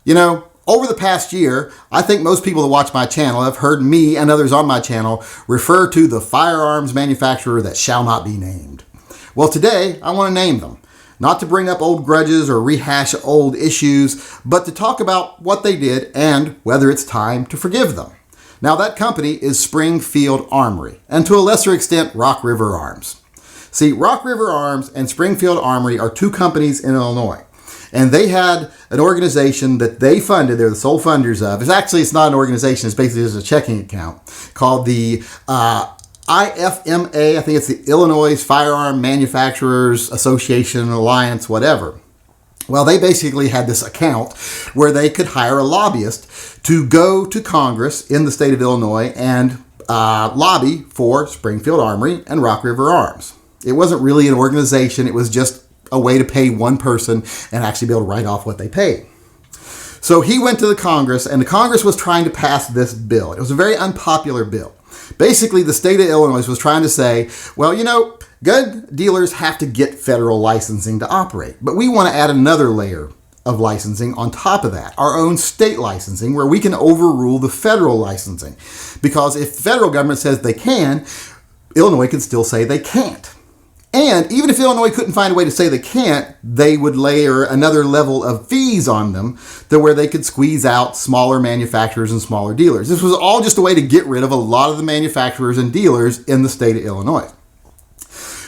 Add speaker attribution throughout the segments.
Speaker 1: Over the past year, I think most people that watch my channel have heard me and others on my channel refer to the firearms manufacturer that shall not be named. Well, today I want to name them. Not to bring up old grudges or rehash old issues, but to talk about what they did and whether it's time to forgive them. Now, that company is Springfield Armory, and to a lesser extent, Rock River Arms. See, Rock River Arms and Springfield Armory are two companies in Illinois. And they had an organization that they funded. They're the sole funders of. It's not an organization. It's basically just a checking account called the IFMA. I think it's the Illinois Firearm Manufacturers Association, Alliance, whatever. Well, they basically had this account where they could hire a lobbyist to go to Congress in the state of Illinois and lobby for Springfield Armory and Rock River Arms. It wasn't really an organization. It was just a way to pay one person and actually be able to write off what they paid. So he went to the Congress, and the Congress was trying to pass this bill. It was a very unpopular bill. Basically, the state of Illinois was trying to say, well, gun dealers have to get federal licensing to operate, but we want to add another layer of licensing on top of that, our own state licensing, where we can overrule the federal licensing. Because if the federal government says they can, Illinois can still say they can't. And even if Illinois couldn't find a way to say they can't, they would layer another level of fees on them to where they could squeeze out smaller manufacturers and smaller dealers. This was all just a way to get rid of a lot of the manufacturers and dealers in the state of Illinois.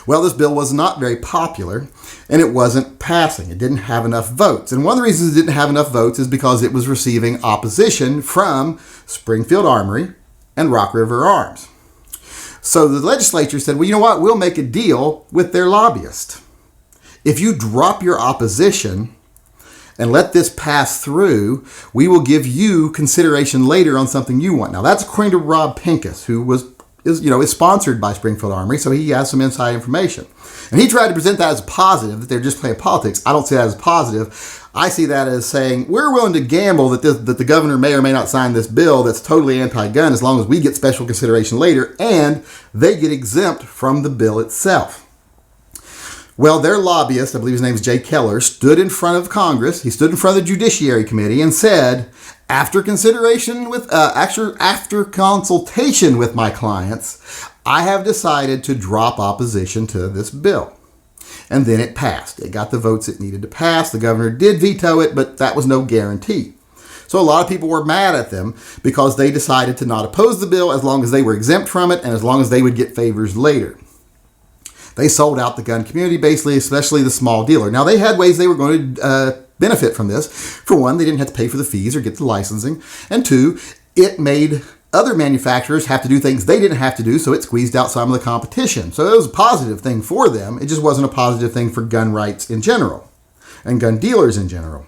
Speaker 1: Well, this bill was not very popular, and it wasn't passing. It didn't have enough votes. And one of the reasons it didn't have enough votes is because it was receiving opposition from Springfield Armory and Rock River Arms. So the legislature said, well, you know what? We'll make a deal with their lobbyist. If you drop your opposition and let this pass through, we will give you consideration later on something you want. Now, that's according to Rob Pincus, who is sponsored by Springfield Armory, so he has some inside information. And he tried to present that as a positive, that they're just playing politics. I don't see that as positive. I see that as saying we're willing to gamble that the governor may or may not sign this bill that's totally anti-gun as long as we get special consideration later and they get exempt from the bill itself. Well, their lobbyist, I believe his name is Jay Keller, stood in front of Congress. He stood in front of the Judiciary Committee and said, after consideration with after consultation with my clients, I have decided to drop opposition to this bill. And then it passed. It got the votes it needed to pass. The governor did veto it, but that was no guarantee. So a lot of people were mad at them because they decided to not oppose the bill as long as they were exempt from it and as long as they would get favors later. They sold out the gun community, basically, especially the small dealer. Now, they had ways they were going to benefit from this. For one, they didn't have to pay for the fees or get the licensing. And two, it made other manufacturers have to do things they didn't have to do, so it squeezed out some of the competition. So it was a positive thing for them. It just wasn't a positive thing for gun rights in general and gun dealers in general.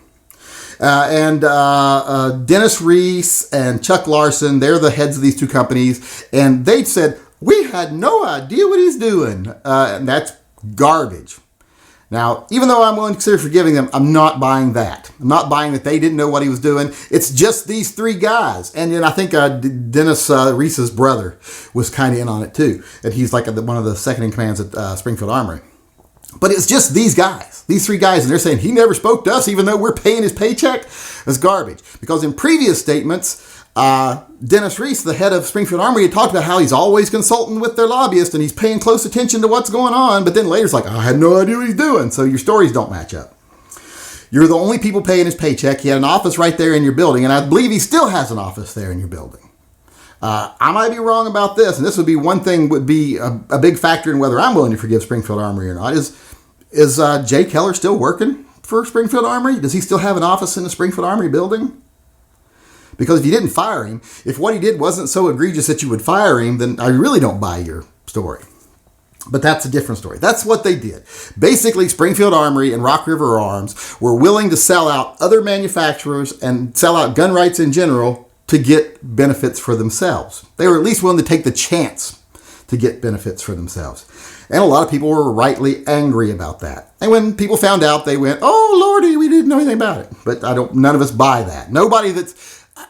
Speaker 1: Dennis Reese and Chuck Larson, they're the heads of these two companies, and they said, we had no idea what he's doing. And that's garbage. Now, even though I'm willing to consider forgiving them, I'm not buying that. I'm not buying that they didn't know what he was doing. It's just these three guys. And then I think Dennis Reese's brother was kind of in on it too. And he's like one of the second in commands at Springfield Armory. But it's just these guys, these three guys. And they're saying he never spoke to us even though we're paying his paycheck. That's garbage. Because in previous statements, Dennis Reese, the head of Springfield Armory, had talked about how he's always consulting with their lobbyist and he's paying close attention to what's going on. But then later it's like, I had no idea what he's doing. So your stories don't match up. You're the only people paying his paycheck. He had an office right there in your building. And I believe he still has an office there in your building. I might be wrong about this. And this would be one thing would be a big factor in whether I'm willing to forgive Springfield Armory or not. Is Jay Keller still working for Springfield Armory? Does he still have an office in the Springfield Armory building? Because if you didn't fire him, if what he did wasn't so egregious that you would fire him, then I really don't buy your story. But that's a different story. That's what they did. Basically, Springfield Armory and Rock River Arms were willing to sell out other manufacturers and sell out gun rights in general to get benefits for themselves. They were at least willing to take the chance to get benefits for themselves. And a lot of people were rightly angry about that. And when people found out, they went, oh, Lordy, we didn't know anything about it. But none of us buy that. Nobody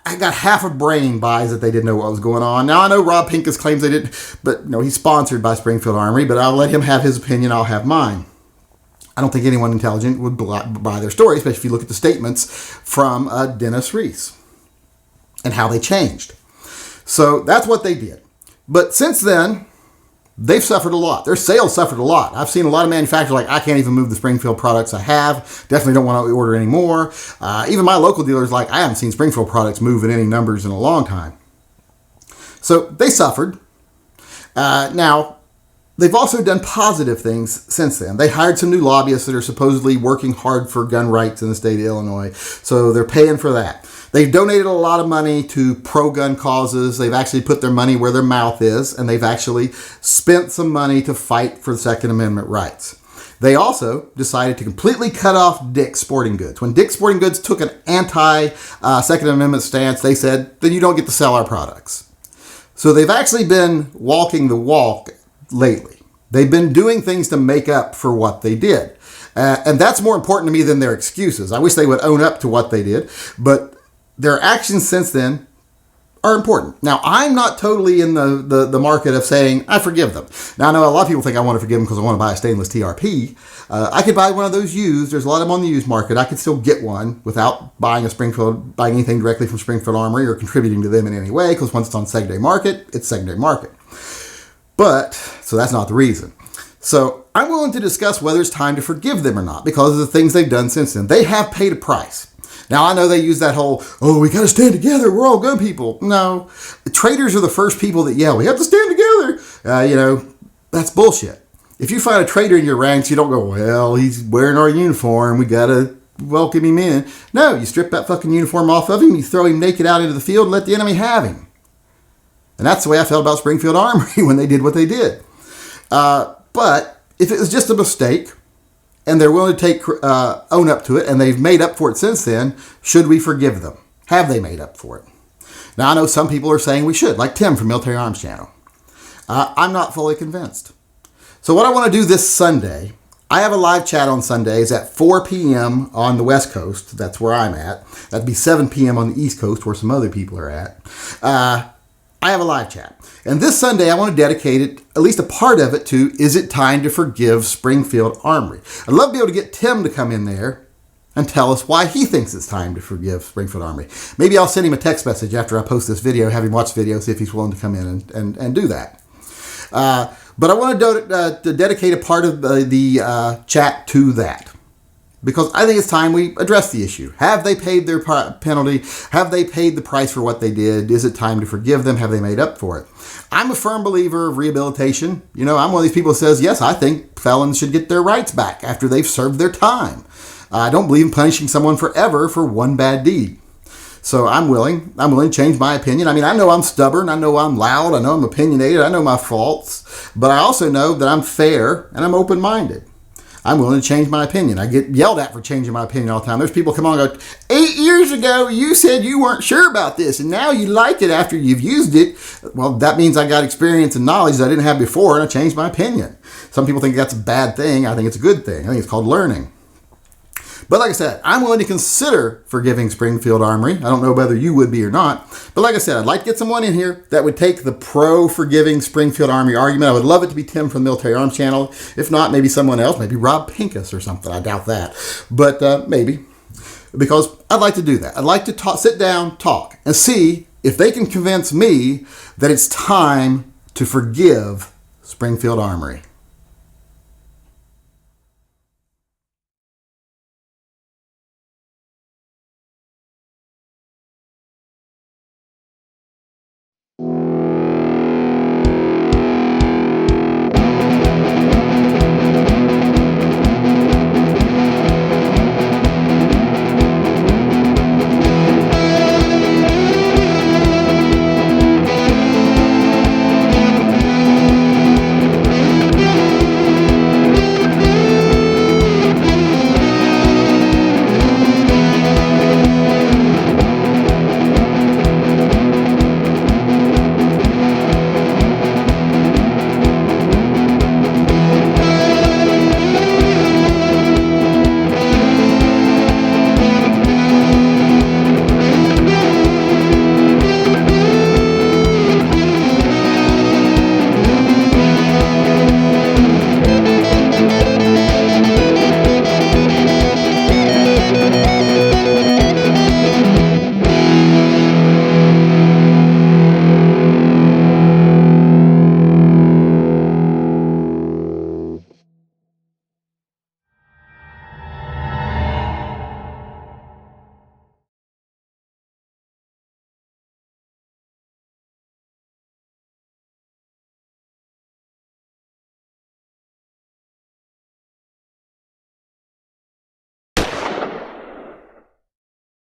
Speaker 1: I got half a brain buys that they didn't know what was going on. Now, I know Rob Pincus claims they didn't, but no, he's sponsored by Springfield Armory, but I'll let him have his opinion. I'll have mine. I don't think anyone intelligent would buy their story, especially if you look at the statements from Dennis Reese and how they changed. So that's what they did. But since then, they've suffered a lot. Their sales suffered a lot. I've seen a lot of manufacturers like, I can't even move the Springfield products I have. Definitely don't want to order anymore. Even my local dealers like, I haven't seen Springfield products move in any numbers in a long time. So they suffered. Now, they've also done positive things since then. They hired some new lobbyists that are supposedly working hard for gun rights in the state of Illinois. So they're paying for that. They've donated a lot of money to pro-gun causes. They've actually put their money where their mouth is, and they've actually spent some money to fight for the Second Amendment rights. They also decided to completely cut off Dick's Sporting Goods. When Dick's Sporting Goods took an anti-Second Amendment stance, they said, then you don't get to sell our products. So they've actually been walking the walk lately. They've been doing things to make up for what they did. And that's more important to me than their excuses. I wish they would own up to what they did, but their actions since then are important. Now, I'm not totally in the market of saying I forgive them. Now, I know a lot of people think I want to forgive them because I want to buy a stainless TRP. I could buy one of those used. There's a lot of them on the used market. I could still get one without buying anything directly from Springfield Armory or contributing to them in any way, because once it's on secondary market, it's secondary market. But, so that's not the reason. So I'm willing to discuss whether it's time to forgive them or not because of the things they've done since then. They have paid a price. Now, I know they use that whole, we got to stand together. We're all gun people. No, the traitors are the first people that yell, we have to stand together. That's bullshit. If you find a traitor in your ranks, you don't go, well, he's wearing our uniform. We got to welcome him in. No, you strip that fucking uniform off of him. You throw him naked out into the field and let the enemy have him. And that's the way I felt about Springfield Armory when they did what they did. But if it was just a mistake, and they're willing to own up to it, and they've made up for it since then, should we forgive them? Have they made up for it? Now, I know some people are saying we should, like Tim from Military Arms Channel. I'm not fully convinced. So what I want to do this Sunday, I have a live chat on Sundays at 4 p.m. on the West Coast. That's where I'm at. That'd be 7 p.m. on the East Coast, where some other people are at. I have a live chat. And this Sunday, I want to dedicate it, at least a part of it, to is it time to forgive Springfield Armory? I'd love to be able to get Tim to come in there and tell us why he thinks it's time to forgive Springfield Armory. Maybe I'll send him a text message after I post this video, have him watch the video, see if he's willing to come in and do that. But I want to dedicate a part of the chat to that. Because I think it's time we address the issue. Have they paid their penalty? Have they paid the price for what they did? Is it time to forgive them? Have they made up for it? I'm a firm believer of rehabilitation. I'm one of these people who says, yes, I think felons should get their rights back after they've served their time. I don't believe in punishing someone forever for one bad deed. So I'm willing to change my opinion. I mean, I know I'm stubborn. I know I'm loud. I know I'm opinionated. I know my faults. But I also know that I'm fair and I'm open-minded. I'm willing to change my opinion. I get yelled at for changing my opinion all the time. There's people come on and go, 8 years ago, you said you weren't sure about this, and now you like it after you've used it. Well, that means I got experience and knowledge that I didn't have before, and I changed my opinion. Some people think that's a bad thing. I think it's a good thing. I think it's called learning. But like I said, I'm willing to consider forgiving Springfield Armory. I don't know whether you would be or not. But like I said, I'd like to get someone in here that would take the pro-forgiving Springfield Armory argument. I would love it to be Tim from the Military Arms Channel. If not, maybe someone else, maybe Rob Pincus or something. I doubt that. But maybe. Because I'd like to do that. I'd like to sit down, talk, and see if they can convince me that it's time to forgive Springfield Armory.